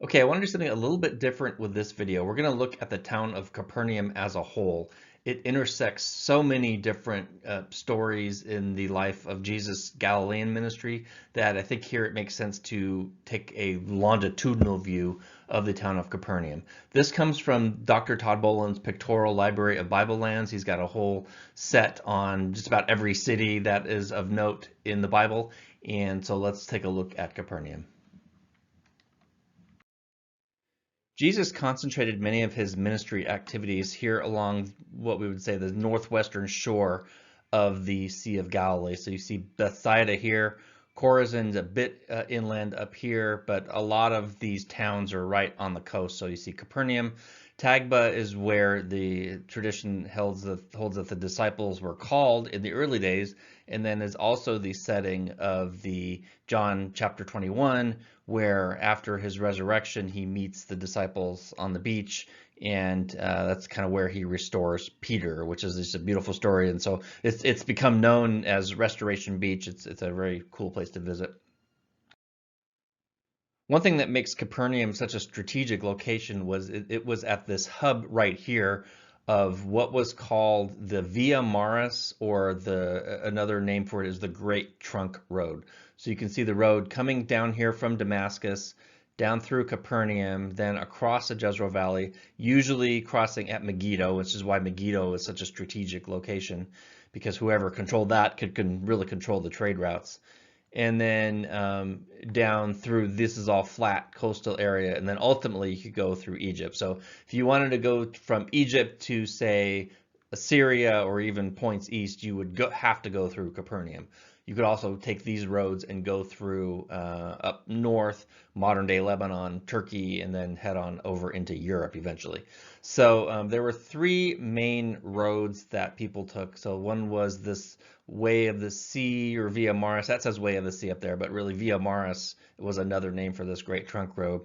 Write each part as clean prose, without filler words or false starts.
Okay, I want to do something a little bit different with this video. We're going to look at the town of Capernaum as a whole. It intersects so many different stories in the life of Jesus' Galilean ministry that I think here it makes sense to take a longitudinal view of the town of Capernaum. This comes from Dr. Todd Boland's Pictorial Library of Bible Lands. He's got a whole set on just about every city that is of note in the Bible. And so let's take a look at Capernaum. Jesus concentrated many of his ministry activities here along what we would say the northwestern shore of the Sea of Galilee. So you see Bethsaida here, Chorazin's a bit inland up here, but a lot of these towns are right on the coast. So you see Capernaum. Tagba is where the tradition holds that the disciples were called in the early days, and then is also the setting of the John chapter 21, where after his resurrection he meets the disciples on the beach, and that's kind of where he restores Peter, which is just a beautiful story. And so it's become known as Restoration Beach. It's a very cool place to visit. One thing that makes Capernaum such a strategic location was it was at this hub right here of what was called the Via Maris, or another name for it is the Great Trunk Road. So you can see the road coming down here from Damascus, down through Capernaum, then across the Jezreel Valley, usually crossing at Megiddo, which is why Megiddo is such a strategic location, because whoever controlled that could really control the trade routes. And then down through, this is all flat coastal area, and then ultimately you could go through Egypt. So if you wanted to go from Egypt to, say, Assyria or even points east, you would have to go through Capernaum. You could also take these roads and go through up north, modern day Lebanon, Turkey, and then head on over into Europe eventually. So there were three main roads that people took. So one was this Way of the Sea, or Via Maris. That says Way of the Sea up there, but really Via Maris was another name for this Great Trunk Road.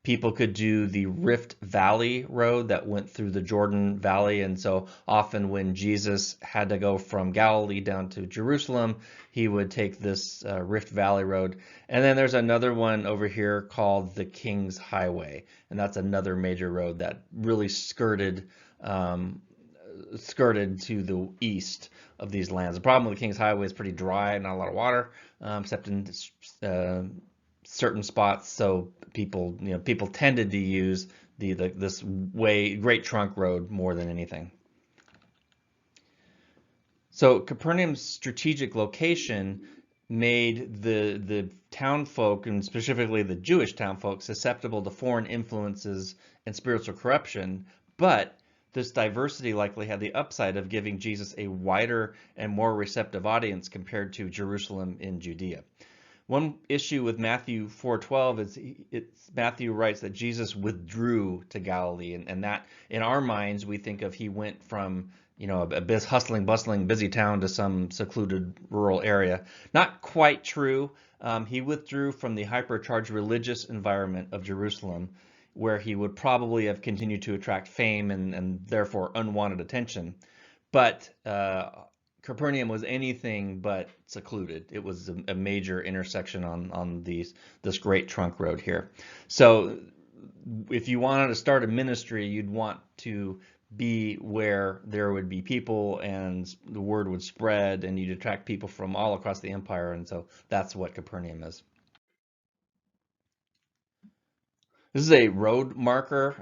People could do the Rift Valley Road that went through the Jordan Valley, and so often when Jesus had to go from Galilee down to Jerusalem, he would take this Rift Valley Road. And then there's another one over here called the King's Highway, and that's another major road that really skirted to the east of these lands. The problem with the King's Highway is pretty dry, not a lot of water, except in certain spots. So people tended to use this Great Trunk Road more than anything. So Capernaum's strategic location made the town folk, and specifically the Jewish town folk, susceptible to foreign influences and spiritual corruption, but this diversity likely had the upside of giving Jesus a wider and more receptive audience compared to Jerusalem in Judea. One issue with Matthew 4:12 is Matthew writes that Jesus withdrew to Galilee, and that in our minds we think of he went from a hustling, bustling, busy town to some secluded rural area. Not quite true. He withdrew from the hypercharged religious environment of Jerusalem, where he would probably have continued to attract fame and therefore unwanted attention. But Capernaum was anything but secluded. It was a major intersection on this Great Trunk Road here. So if you wanted to start a ministry, you'd want to be where there would be people and the word would spread, and you'd attract people from all across the empire. And so that's what Capernaum is. This is a road marker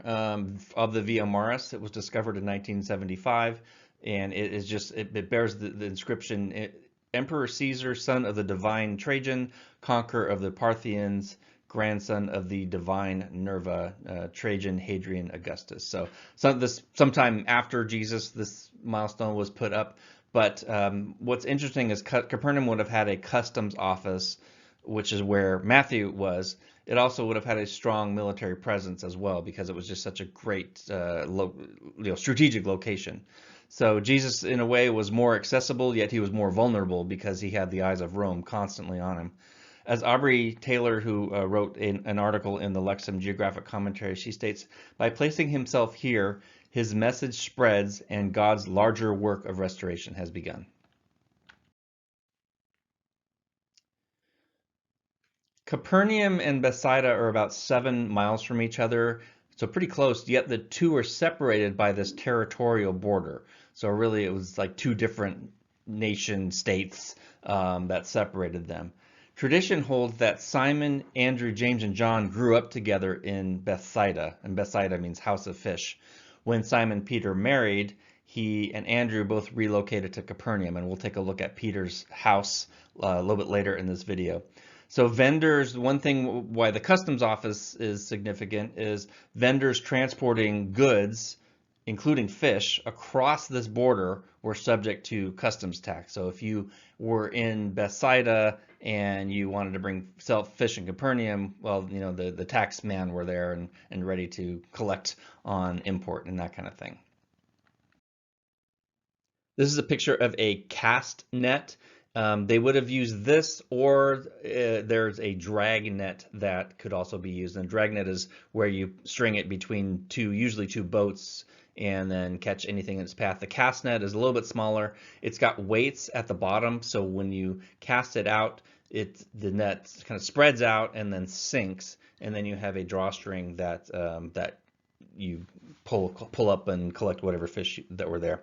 of the Via Maris. It was discovered in 1975, and it bears the inscription, Emperor Caesar, son of the divine Trajan, conqueror of the Parthians, grandson of the divine Nerva, Trajan, Hadrian, Augustus. So sometime after Jesus, this milestone was put up. But what's interesting is Capernaum would have had a customs office, which is where Matthew was. It also would have had a strong military presence as well, because it was just such a great strategic location. So Jesus, in a way, was more accessible, yet he was more vulnerable because he had the eyes of Rome constantly on him. As Aubrey Taylor, who wrote an article in the Lexham Geographic Commentary, she states, by placing himself here, his message spreads and God's larger work of restoration has begun. Capernaum and Bethsaida are about 7 miles from each other, so pretty close, yet the two are separated by this territorial border. So really it was like two different nation states that separated them. Tradition holds that Simon, Andrew, James, and John grew up together in Bethsaida, and Bethsaida means house of fish. When Simon Peter married, he and Andrew both relocated to Capernaum, and we'll take a look at Peter's house a little bit later in this video. So vendors, one thing why the customs office is significant is vendors transporting goods, including fish, across this border were subject to customs tax. So if you were in Bethsaida and you wanted to sell fish in Capernaum, well, you know, the tax man were there and ready to collect on import and that kind of thing. This is a picture of a cast net. They would have used this, or there's a drag net that could also be used. And drag net is where you string it between usually two boats, and then catch anything in its path. The cast net is a little bit smaller. It's got weights at the bottom, so when you cast it out, the net kind of spreads out and then sinks, and then you have a drawstring that that you pull up and collect whatever fish that were there.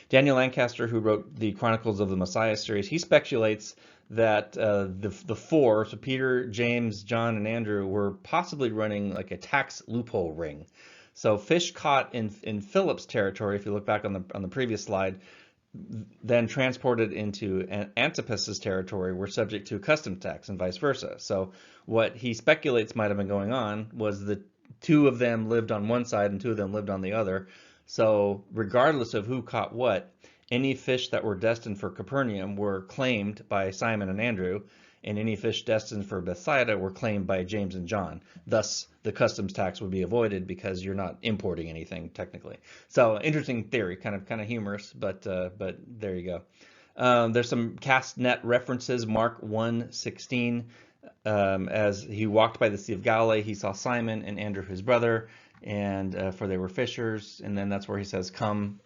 Daniel Lancaster, who wrote the Chronicles of the Messiah series, he speculates that the four, so Peter, James, John, and Andrew, were possibly running like a tax loophole ring. So fish caught in Philip's territory, if you look back on the previous slide, then transported into Antipas's territory were subject to a customs tax and vice versa. So what he speculates might have been going on was that two of them lived on one side and two of them lived on the other. So regardless of who caught what, any fish that were destined for Capernaum were claimed by Simon and Andrew, and any fish destined for Bethsaida were claimed by James and John. Thus, the customs tax would be avoided because you're not importing anything technically. So interesting theory, kind of humorous, but there you go. There's some cast net references. Mark 1:16, as he walked by the Sea of Galilee, he saw Simon and Andrew his brother, and for they were fishers. And then that's where he says, "Come,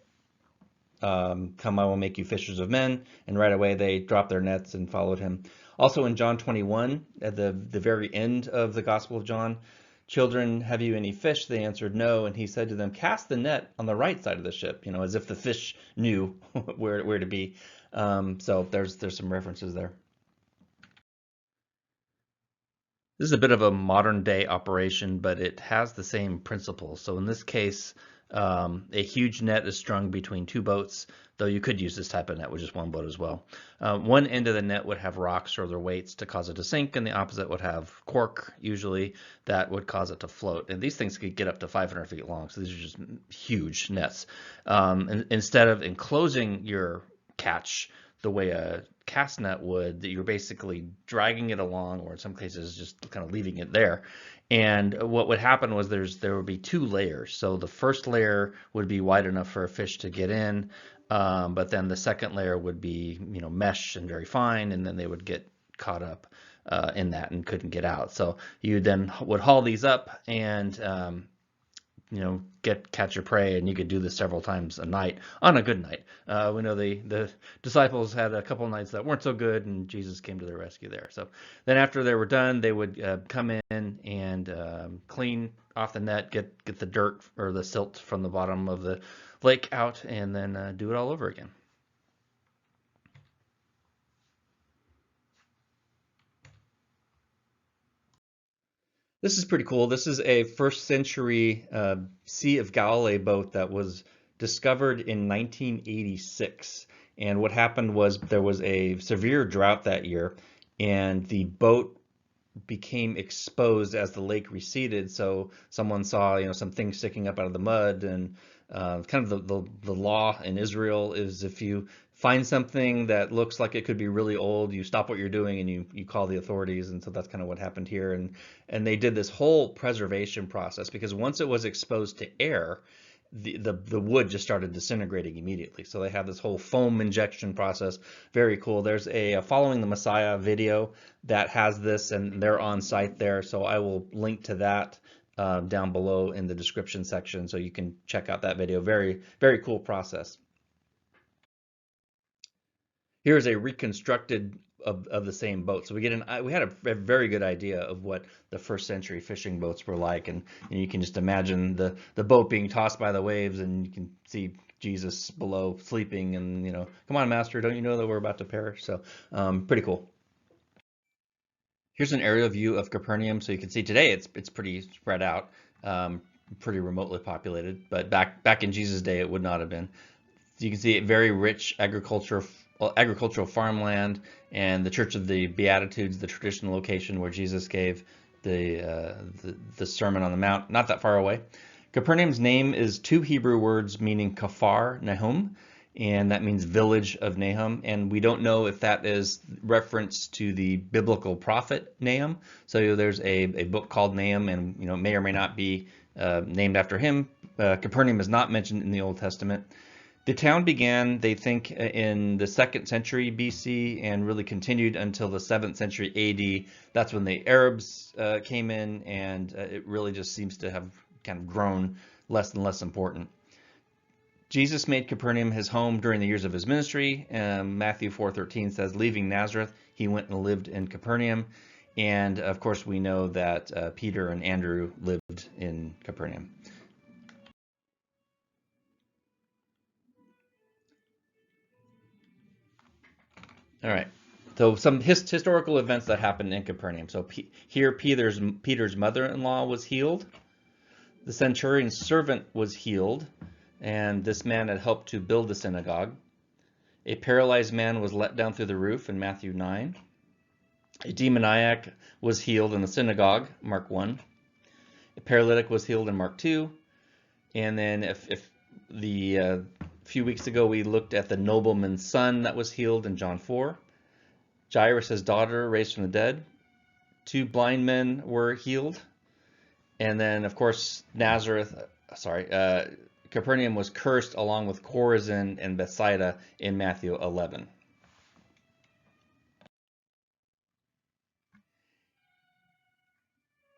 I will make you fishers of men." And right away they dropped their nets and followed him. Also in John 21, at the very end of the Gospel of John, "Children, have you any fish?" They answered, "No." And he said to them, "Cast the net on the right side of the ship," you know, as if the fish knew where to be. So there's some references there. This is a bit of a modern day operation, but it has the same principle. So in this case, a huge net is strung between two boats, though you could use this type of net with just one boat as well. One end of the net would have rocks or other weights to cause it to sink, and the opposite would have cork, usually, that would cause it to float. And these things could get up to 500 feet long, so these are just huge nets. And instead of enclosing your catch the way a cast net would, that you're basically dragging it along, or in some cases just kind of leaving it there. And what would happen was there would be two layers. So the first layer would be wide enough for a fish to get in, but then the second layer would be, you know, mesh and very fine, and then they would get caught up in that and couldn't get out. So you then would haul these up and you know, catch your prey, and you could do this several times a night on a good night. We know the disciples had a couple nights that weren't so good, and Jesus came to their rescue there. So then after they were done, they would come in and clean off the net, get the dirt or the silt from the bottom of the lake out, and then do it all over again. This is pretty cool. This is a first century Sea of Galilee boat that was discovered in 1986. And what happened was there was a severe drought that year, and the boat became exposed as the lake receded. So someone saw, you know, some things sticking up out of the mud, and kind of the law in Israel is if you find something that looks like it could be really old, you stop what you're doing and you call the authorities. And so that's kind of what happened here. And they did this whole preservation process, because once it was exposed to air, the wood just started disintegrating immediately. So they have this whole foam injection process. Very cool. There's a Following the Messiah video that has this, and they're on site there. So I will link to that down below in the description section, so you can check out that video. Very, very cool process. Here's a reconstructed of the same boat. So we had a very good idea of what the first century fishing boats were like, and you can just imagine the boat being tossed by the waves, and you can see Jesus below sleeping, and come on, master, don't you know that we're about to perish? So pretty cool. Here's an aerial view of Capernaum. So you can see today it's pretty spread out, pretty remotely populated, but back in Jesus' day it would not have been. So you can see very rich agricultural farmland, and the Church of the Beatitudes, the traditional location where Jesus gave the Sermon on the Mount, not that far away. Capernaum's name is two Hebrew words meaning Kafar Nahum, and that means village of Nahum. And we don't know if that is reference to the biblical prophet Nahum. So there's a book called Nahum, and may or may not be named after him. Capernaum is not mentioned in the Old Testament. The town began, they think, in the 2nd century BC and really continued until the 7th century AD. That's when the Arabs came in, and it really just seems to have kind of grown less and less important. Jesus made Capernaum his home during the years of his ministry. Matthew 4:13 says, leaving Nazareth, he went and lived in Capernaum. And of course, we know that Peter and Andrew lived in Capernaum. All right. So some historical events that happened in Capernaum. So here Peter's mother-in-law was healed. The centurion's servant was healed, and this man had helped to build the synagogue. A paralyzed man was let down through the roof in Matthew 9. A demoniac was healed in the synagogue, Mark 1. A paralytic was healed in Mark 2. And then if the few weeks ago we looked at the nobleman's son that was healed in John 4. Jairus' daughter raised from the dead. 2 blind men were healed. And then, of course, Capernaum was cursed along with Chorazin and Bethsaida in Matthew 11.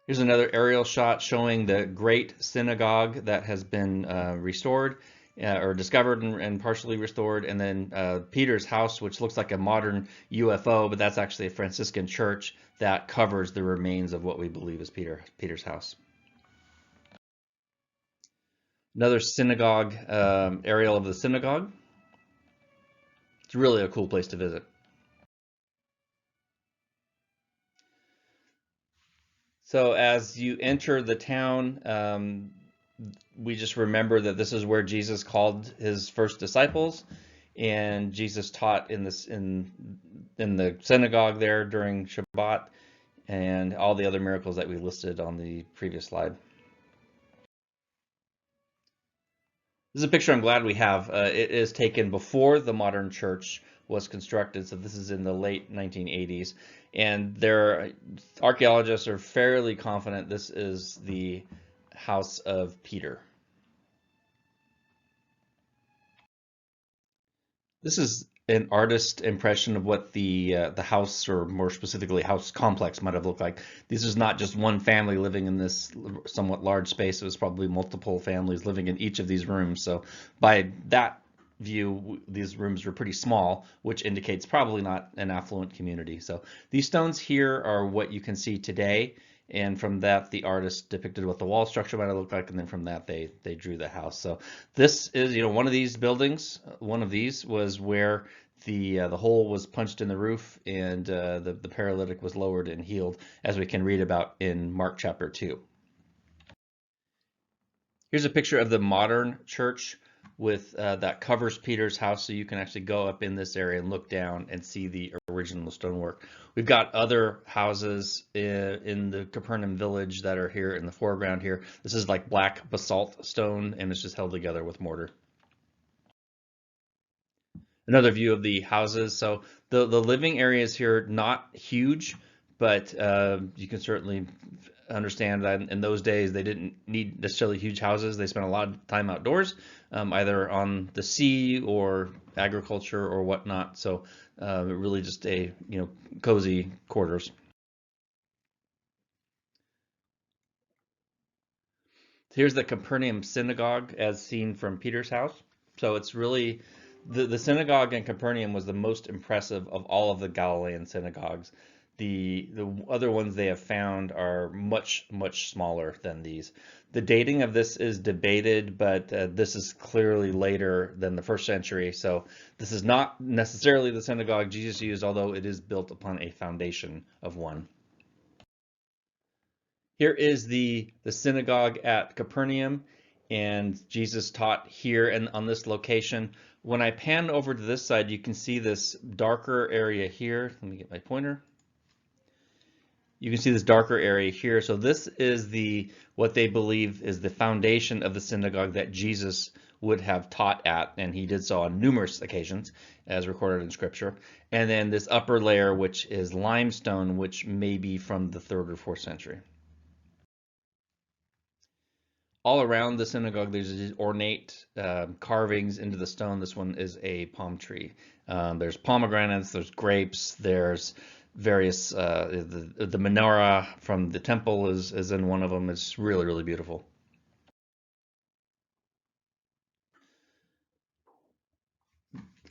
Here's another aerial shot showing the great synagogue that has been restored or discovered and partially restored, and then Peter's house, which looks like a modern UFO, but that's actually a Franciscan church that covers the remains of what we believe is Peter's house. Another synagogue aerial of the synagogue. It's really a cool place to visit. So as you enter the town, we just remember that this is where Jesus called his first disciples, and Jesus taught in the synagogue there during Shabbat, and all the other miracles that we listed on the previous slide. This is a picture I'm glad we have. It is taken before the modern church was constructed, so this is in the late 1980s, and archaeologists are fairly confident this is the house of Peter. This is an artist impression of what the house, or more specifically house complex, might have looked like. This is not just one family living in this somewhat large space. It was probably multiple families living in each of these rooms. So by that view, these rooms were pretty small, which indicates probably not an affluent community. So these stones here are what you can see today. And from that, the artist depicted what the wall structure might have looked like, and then from that, they drew the house. So this is, one of these buildings. One of these was where the hole was punched in the roof, and the paralytic was lowered and healed, as we can read about in Mark chapter 2. Here's a picture of the modern church with that covers Peter's house, so you can actually go up in this area and look down and see the original stonework. We've got other houses in the Capernaum village that are here in the foreground here. This is like black basalt stone, and it's just held together with mortar. Another view of the houses. So the living areas here, not huge, but you can certainly understand that in those days they didn't need necessarily huge houses. They spent a lot of time outdoors, either on the sea or agriculture or whatnot. So really just a cozy quarters. Here's the Capernaum Synagogue as seen from Peter's house. So it's really The synagogue in Capernaum was the most impressive of all of the Galilean synagogues. The other ones they have found are much smaller than these. The dating of this is debated, but this is clearly later than the first century. So this is not necessarily the synagogue Jesus used, although it is built upon a foundation of one. Here is the synagogue at Capernaum, and Jesus taught here and on this location. When I pan over to this side, you can see this darker area here. Let me get my pointer. You can see this darker area here. So this is what they believe is the foundation of the synagogue that Jesus would have taught at, and he did so on numerous occasions, as recorded in Scripture. And then this upper layer, which is limestone, which may be from the 3rd or 4th century. All around the synagogue, there's these ornate carvings into the stone. This one is a palm tree. There's pomegranates, there's grapes, there's various, the menorah from the temple is in one of them. It's really beautiful.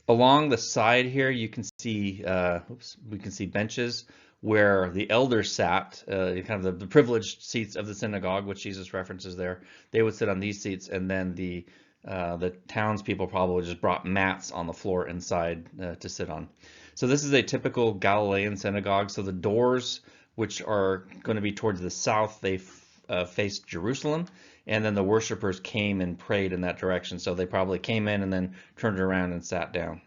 Along the side here, you can see, we can see benches where the elders sat, kind of the privileged seats of the synagogue, which Jesus references there. They would sit on these seats, and then the townspeople probably just brought mats on the floor inside to sit on. So this is a typical Galilean synagogue. So the doors, which are going to be towards the south, they face Jerusalem, and then the worshipers came and prayed in that direction. So they probably came in and then turned around and sat down.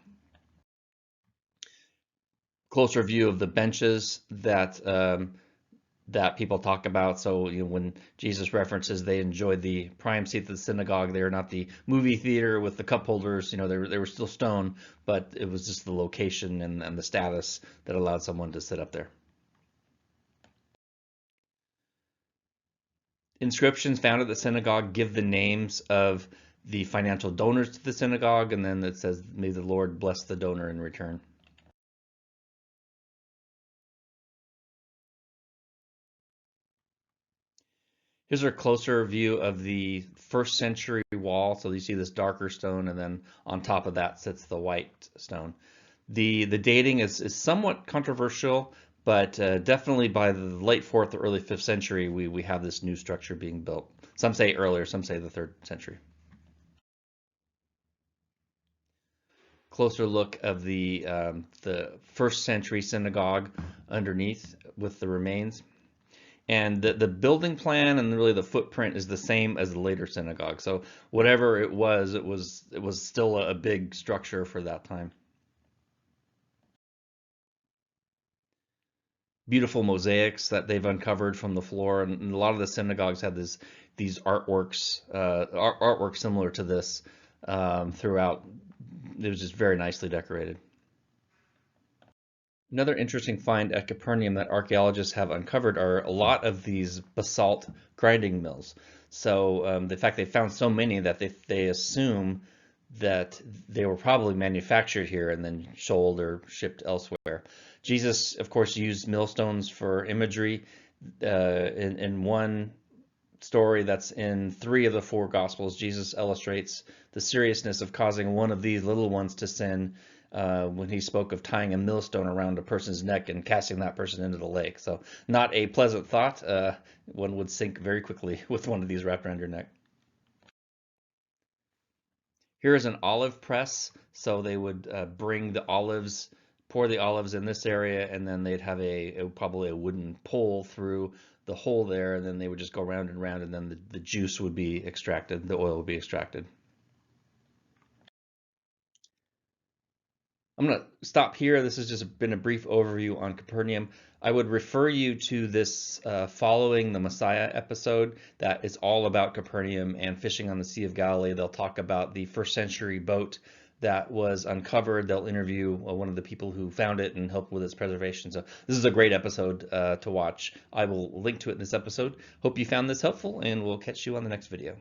Closer view of the benches that that people talk about. So when Jesus references they enjoyed the prime seats of the synagogue, they are not the movie theater with the cup holders. They were still stone, but it was just the location and the status that allowed someone to sit up there. Inscriptions found at the synagogue give the names of the financial donors to the synagogue, and then it says, "May the Lord bless the donor in return." Here's a closer view of the 1st century wall. So you see this darker stone, and then on top of that sits the white stone. The dating is somewhat controversial, but definitely by the late 4th or early 5th century, we have this new structure being built. Some say earlier, some say the 3rd century. Closer look of the 1st century synagogue underneath with the remains. And the building plan and really the footprint is the same as the later synagogue. So whatever it was still a big structure for that time. Beautiful mosaics that they've uncovered from the floor, and a lot of the synagogues have these artworks, artwork similar to this throughout. It was just very nicely decorated. Another interesting find at Capernaum that archaeologists have uncovered are a lot of these basalt grinding mills. So the fact they found so many that they assume that they were probably manufactured here and then sold or shipped elsewhere. Jesus, of course, used millstones for imagery. In one story that's in 3 of the 4 Gospels, Jesus illustrates the seriousness of causing one of these little ones to sin when he spoke of tying a millstone around a person's neck and casting that person into the lake. So not a pleasant thought. One would sink very quickly with one of these wrapped around your neck. Here is an olive press. So they would bring the olives, pour the olives in this area, and then they'd have probably a wooden pole through the hole there, and then they would just go round and round, and then the juice would be extracted, the oil would be extracted. I'm going to stop here. This has just been a brief overview on Capernaum. I would refer you to this Following the Messiah episode that is all about Capernaum and fishing on the Sea of Galilee. They'll talk about the 1st century boat that was uncovered. They'll interview one of the people who found it and helped with its preservation. So this is a great episode to watch. I will link to it in this episode. Hope you found this helpful, and we'll catch you on the next video.